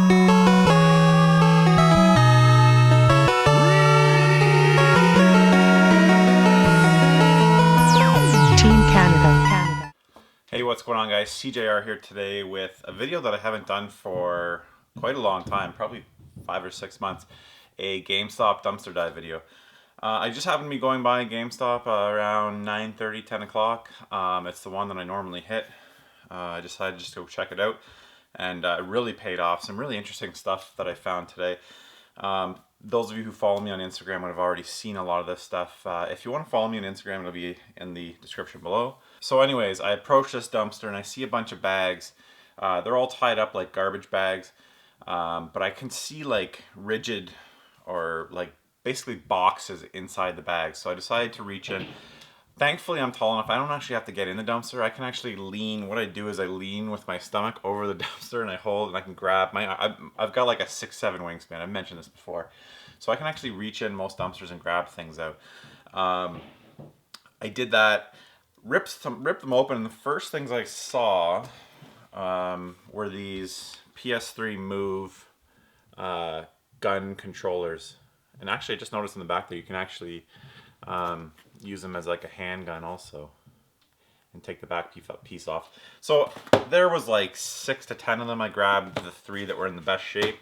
Hey, what's going on, guys? SeeJayAre here today with a video that I haven't done for quite a long time, probably 5 or 6 months, a GameStop dumpster dive video. I just happened to be going by GameStop around 9:30, 10 o'clock. It's the one that I normally hit. I decided just to go check it out, and it really paid off. Some really interesting stuff that I found today. Those of you who follow me on Instagram would have already seen a lot of this stuff. If you want to follow me on Instagram, it'll be in the description below. So anyways, I approach this dumpster and I see a bunch of bags. They're all tied up like garbage bags, but I can see like rigid or like basically boxes inside the bags. So I decided to reach in. Thankfully, I'm tall enough. I don't actually have to get in the dumpster. I can actually lean. What I do is I lean with my stomach over the dumpster and I hold and I can grab my. I've got like a 6'7" wingspan. I've mentioned this before, so I can actually reach in most dumpsters and grab things out. I did that. Ripped them open, and the first things I saw were these PS3 Move gun controllers. And actually, I just noticed in the back there you can actually use them as like a handgun also, and take the back piece off. So there was like 6 to 10 of them. I grabbed the 3 that were in the best shape.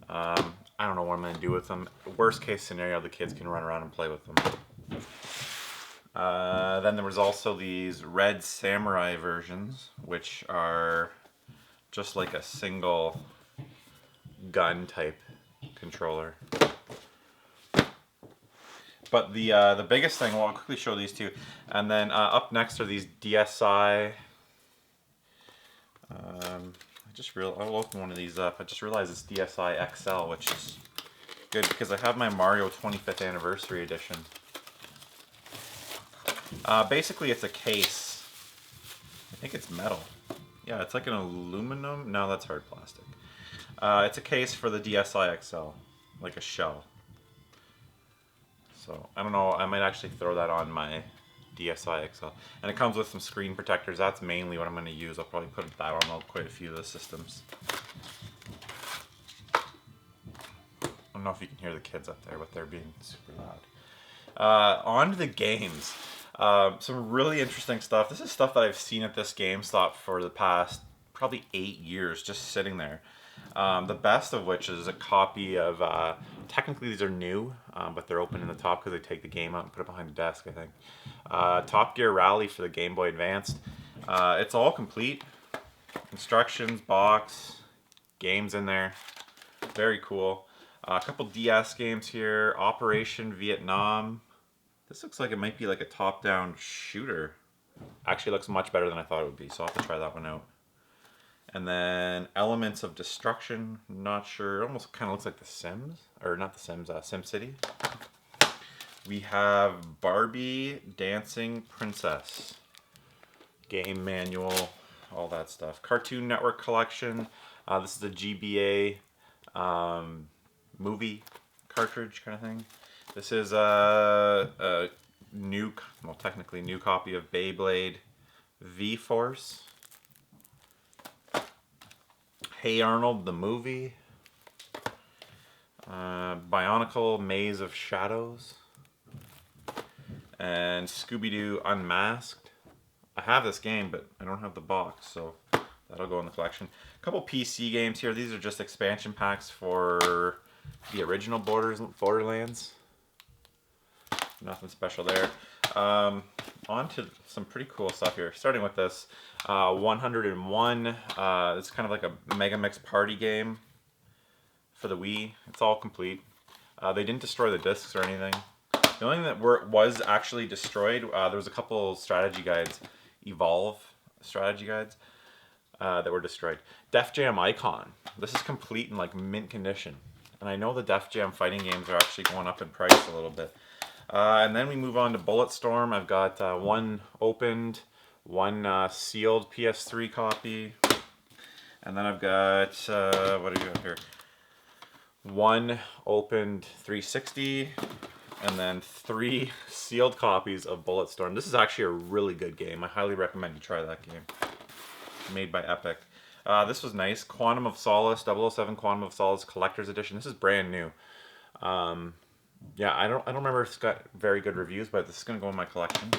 I don't know what I'm gonna do with them. Worst case scenario, the kids can run around and play with them. Then there was also these red samurai versions, which are just like a single gun type controller. But the biggest thing, well, I'll quickly show these two, and then up next are these DSi. I'll open one of these up. I just realized it's DSi XL, which is good because I have my Mario 25th Anniversary Edition. Basically, it's a case. I think it's metal. Yeah, it's like an aluminum. No, that's hard plastic. It's a case for the DSi XL, like a shell. So, I don't know, I might actually throw that on my DSi XL. And it comes with some screen protectors. That's mainly what I'm going to use. I'll probably put that on quite a few of the systems. I don't know if you can hear the kids up there, but they're being super loud. On to the games. Some really interesting stuff. This is stuff that I've seen at this GameStop for the past probably 8 years, just sitting there. The best of which is a copy of, technically these are new, but they're open in the top because they take the game out and put it behind the desk, I think. Top Gear Rally for the Game Boy Advanced. It's all complete. Instructions, box, games in there. Very cool. A couple DS games here. Operation Vietnam. This looks like it might be like a top-down shooter. Actually looks much better than I thought it would be, so I'll have to try that one out. And then Elements of Destruction, not sure, it almost kind of looks like The Sims, or not The Sims, SimCity. We have Barbie Dancing Princess, game manual, all that stuff. Cartoon Network Collection, this is a GBA movie cartridge kind of thing. This is a new, well, technically new copy of Beyblade V-Force. Hey Arnold, the movie. Bionicle Maze of Shadows. And Scooby-Doo Unmasked. I have this game, but I don't have the box, so that'll go in the collection. A couple PC games here. These are just expansion packs for the original Borderlands. Nothing special there. On to some pretty cool stuff here. Starting with this 101. It's kind of like a Mega Mix party game for the Wii. It's all complete. They didn't destroy the discs or anything. The only thing that was actually destroyed, there was a couple strategy guides, Evolve strategy guides, that were destroyed. Def Jam Icon. This is complete in like mint condition. And I know the Def Jam fighting games are actually going up in price a little bit. And then we move on to Bulletstorm. I've got one opened, one sealed PS3 copy. And then I've got, what do we got here? One opened 360, and then 3 sealed copies of Bulletstorm. This is actually a really good game. I highly recommend you try that game. Made by Epic. This was nice. Quantum of Solace, 007 Quantum of Solace Collector's Edition. This is brand new. Yeah, I don't remember if it's got very good reviews, but this is gonna go in my collection.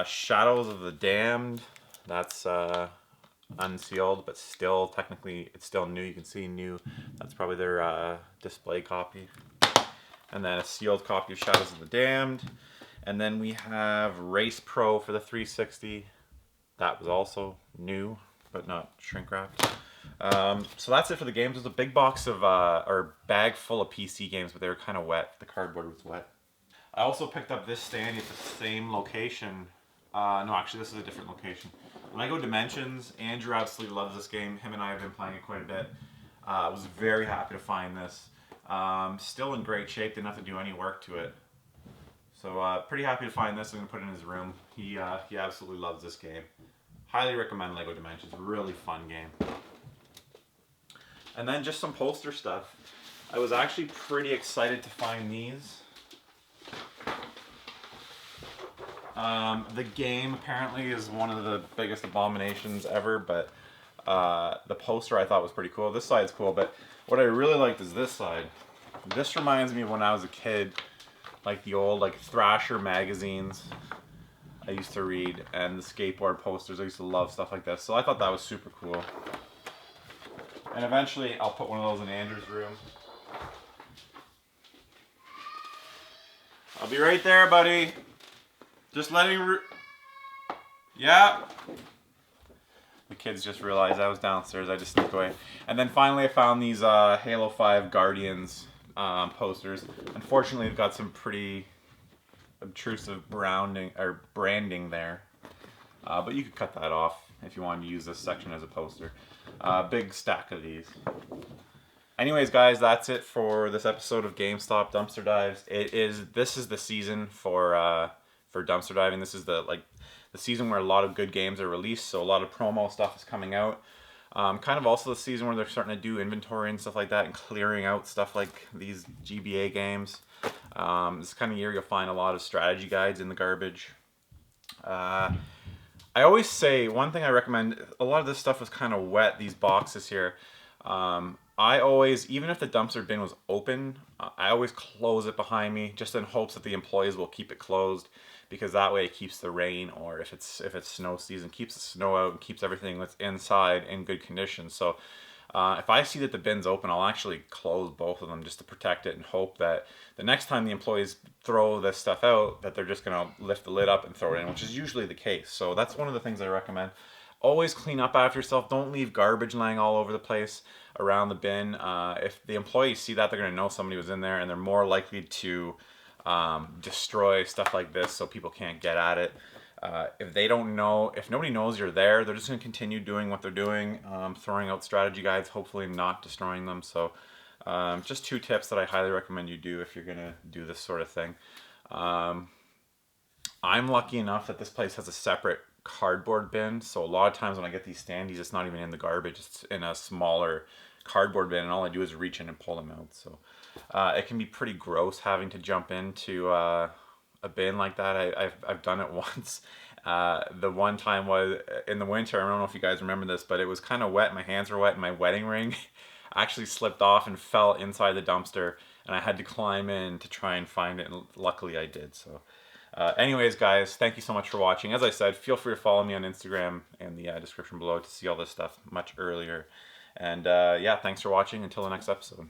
Shadows of the Damned. That's unsealed, but still technically it's still new. You can see new. That's probably their display copy. And then a sealed copy of Shadows of the Damned. And then we have Race Pro for the 360. That was also new, but not shrink wrapped. So that's it for the games. There's a big box of, or bag full of PC games, but they were kind of wet. The cardboard was wet. I also picked up this Standee at the same location. No, actually this is a different location. Lego Dimensions. Andrew absolutely loves this game. Him and I have been playing it quite a bit. I was very happy to find this. Still in great shape. Didn't have to do any work to it. So pretty happy to find this. I'm going to put it in his room. He absolutely loves this game. Highly recommend Lego Dimensions. Really fun game. And then just some poster stuff. I was actually pretty excited to find these. The game apparently is one of the biggest abominations ever, but the poster I thought was pretty cool. This side's cool, but what I really liked is this side. This reminds me of when I was a kid, like the old Thrasher magazines I used to read, and the skateboard posters. I used to love stuff like this, so I thought that was super cool. And eventually I'll put one of those in Andrew's room. I'll be right there, buddy. Just letting... Yeah. The kids just realized I was downstairs. I just sneaked away. And then finally I found these Halo 5 Guardians posters. Unfortunately, they've got some pretty obtrusive branding there. But you could cut that off if you wanted to use this section as a poster. Big stack of these. Anyways, guys, that's it for this episode of GameStop Dumpster Dives. This is the season for dumpster diving. This is the season where a lot of good games are released, so a lot of promo stuff is coming out. Kind of also the season where they're starting to do inventory and stuff like that and clearing out stuff like these GBA games. This kind of year you'll find a lot of strategy guides in the garbage. I always say, one thing I recommend, a lot of this stuff was kind of wet, these boxes here. I always, even if the dumpster bin was open, I always close it behind me just in hopes that the employees will keep it closed, because that way it keeps the rain, or if it's snow season, keeps the snow out and keeps everything that's inside in good condition. So if I see that the bin's open, I'll actually close both of them just to protect it and hope that the next time the employees throw this stuff out, that they're just going to lift the lid up and throw it in, which is usually the case. So that's one of the things I recommend. Always clean up after yourself. Don't leave garbage laying all over the place around the bin. If the employees see that, they're going to know somebody was in there, and they're more likely to destroy stuff like this so people can't get at it. If nobody knows you're there, they're just going to continue doing what they're doing, throwing out strategy guides, hopefully not destroying them. So just 2 tips that I highly recommend you do if you're going to do this sort of thing. I'm lucky enough that this place has a separate cardboard bin, so a lot of times when I get these Standees, it's not even in the garbage, it's in a smaller cardboard bin, and all I do is reach in and pull them out. So it can be pretty gross having to jump into a bin like that. I've done it once. The one time was in the winter. I don't know if you guys remember this, but it was kind of wet. My hands were wet, and my wedding ring actually slipped off and fell inside the dumpster, and I had to climb in to try and find it, and luckily I did. So anyways, guys, thank you so much for watching. As I said, feel free to follow me on Instagram in the description below to see all this stuff much earlier. And yeah, thanks for watching. Until the next episode.